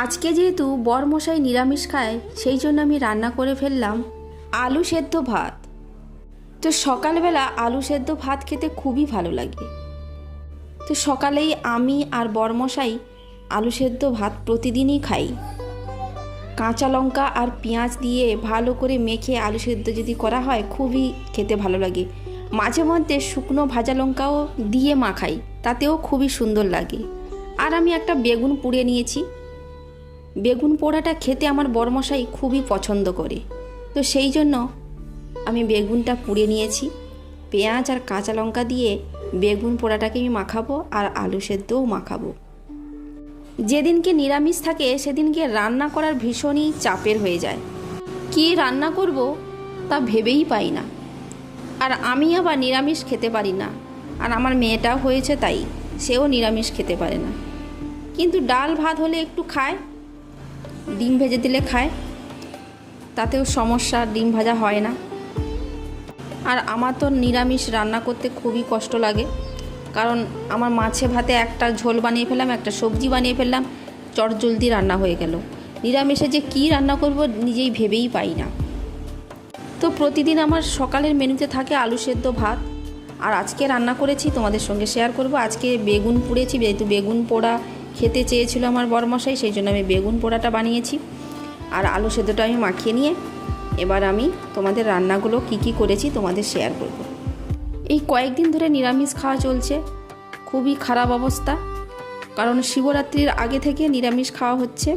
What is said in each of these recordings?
আজকে যেহেতু বরমশাই নিরামিষ খায়, সেই জন্য আমি রান্না করে ফেললাম আলু সেদ্ধ ভাত। তো সকালবেলা আলু সেদ্ধ ভাত খেতে খুবই ভালো লাগে। তো সকালেই আমি আর বরমশাই আলু সেদ্ধ ভাত প্রতিদিনই খাই। কাঁচা লঙ্কা আর পেঁয়াজ দিয়ে ভালো করে মেখে আলু সেদ্ধ যদি করা হয় খুবই খেতে ভালো লাগে। মাঝে মধ্যে শুকনো ভাজা লঙ্কাও দিয়ে মাখাই, তাতেও খুবই সুন্দর লাগে। আর আমি একটা বেগুন পুড়ে নিয়েছি। বেগুন পোড়াটা খেতে আমার বরমশাই খুবই পছন্দ করে, তো সেই জন্য আমি বেগুনটা পুড়ে নিয়েছি। পেঁয়াজ আর কাঁচা লঙ্কা দিয়ে বেগুন পোড়াটাকে আমি মাখাবো আর আলু সেদ্ধও মাখাবো। যেদিনকে নিরামিষ থাকে সেদিনকে রান্না করার ভীষণই চাপের হয়ে যায়। কী রান্না করব তা ভেবেই পাই না। আর আমি আবার নিরামিষ খেতে পারি না, আর আমার মেয়েটাও হয়েছে তাই সেও নিরামিষ খেতে পারে না। কিন্তু ডাল ভাত হলে একটু খায়, ডিম ভেজে দিলে খায়, তাতেও সমস্যা, ডিম ভাজা হয় না। আর আমার তো নিরামিষ রান্না করতে খুবই কষ্ট লাগে, কারণ আমার মাছে ভাতে একটা ঝোল বানিয়ে ফেললাম, একটা সবজি বানিয়ে ফেললাম, চটজলদি রান্না হয়ে গেল। নিরামিষে যে কী রান্না করব নিজেই ভেবেই পাই না। তো প্রতিদিন আমার সকালের মেনুতে থাকে আলু সেদ্ধ ভাত। আর আজকে রান্না করেছি তোমাদের সঙ্গে শেয়ার করব। আজকে বেগুন পুড়েছি, যেহেতু বেগুন পোড়া খেতে চেয়েছিল আমার বরমশাই, সেই জন্য আমি বেগুন পোড়াটা বানিয়েছি। আর আলু সেদ্ধটা আমি মাখিয়ে নিয়ে এবার আমি তোমাদের রান্নাগুলো কি করেছি তোমাদের শেয়ার করব। এই কয়েকদিন ধরে নিরামিষ খাওয়া চলছে, খুবই খারাপ অবস্থা, কারণ শিবরাত্রির আগে থেকে নিরামিষ খাওয়া হচ্ছে।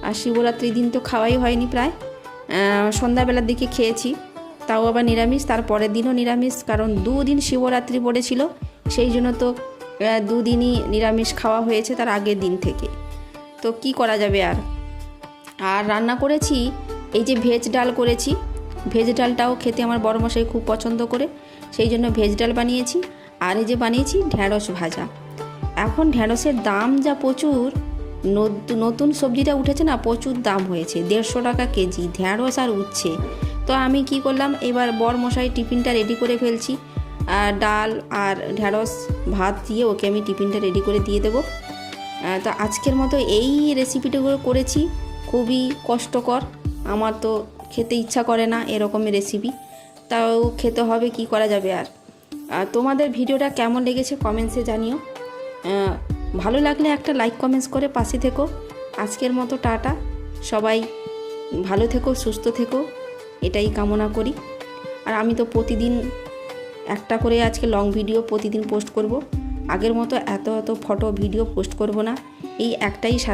আর শিবরাত্রির দিন তো খাওয়াই হয়নি, প্রায় সন্ধ্যাবেলার দিকে খেয়েছি, তাও আবার নিরামিষ। তারপরের দিনও নিরামিষ, কারণ দুদিন শিবরাত্রি পড়েছিল, সেই জন্য তো দুদিনই নিরামিষ খাওয়া হয়েছে তার আগের দিন থেকে। তো কি করা যাবে আর রান্না করেছি এই যে ভেজ ডাল করেছি। ভেজ ডালটাও খেতে আমার বড়মশাই খুব পছন্দ করে, সেই জন্য ভেজ ডাল বানিয়েছি। আর এই যে বানিয়েছি ঢ্যাঁড়স ভাজা। এখন ঢ্যাঁড়সের দাম যা প্রচুর, নতুন সবজিটা উঠেছে না, প্রচুর দাম হয়েছে, 150 টাকা কেজি ঢ্যাঁড়স আর উচ্ছে। তো আমি কি করলাম, এবার বরমশাই টিফিনটা রেডি করে ফেলছি। ডাল আর ঢ্যাঁড়স ভাত দিয়ে ওকে আমি টিফিনটা রেডি করে দিয়ে দেবো। তো আজকের মতো এই রেসিপিটাগুলো করেছি, খুবই কষ্টকর। আমার তো খেতে ইচ্ছা করে না এরকমের রেসিপি, তাও খেতে হবে, কি করা যাবে আর। তোমাদের ভিডিওটা কেমন লেগেছে কমেন্টসে জানিও। ভালো লাগলে একটা লাইক কমেন্টস করে পাশে থেকো। আজকের মতো টাটা, সবাই ভালো থেকো, সুস্থ থেকো, এটাই কামনা করি। আর আমি তো প্রতিদিন একটা করে আজকে লং ভিডিও প্রতিদিন পোস্ট করব। আগের মতো এত ফটো ভিডিও পোস্ট করব না, এই একটাই সারা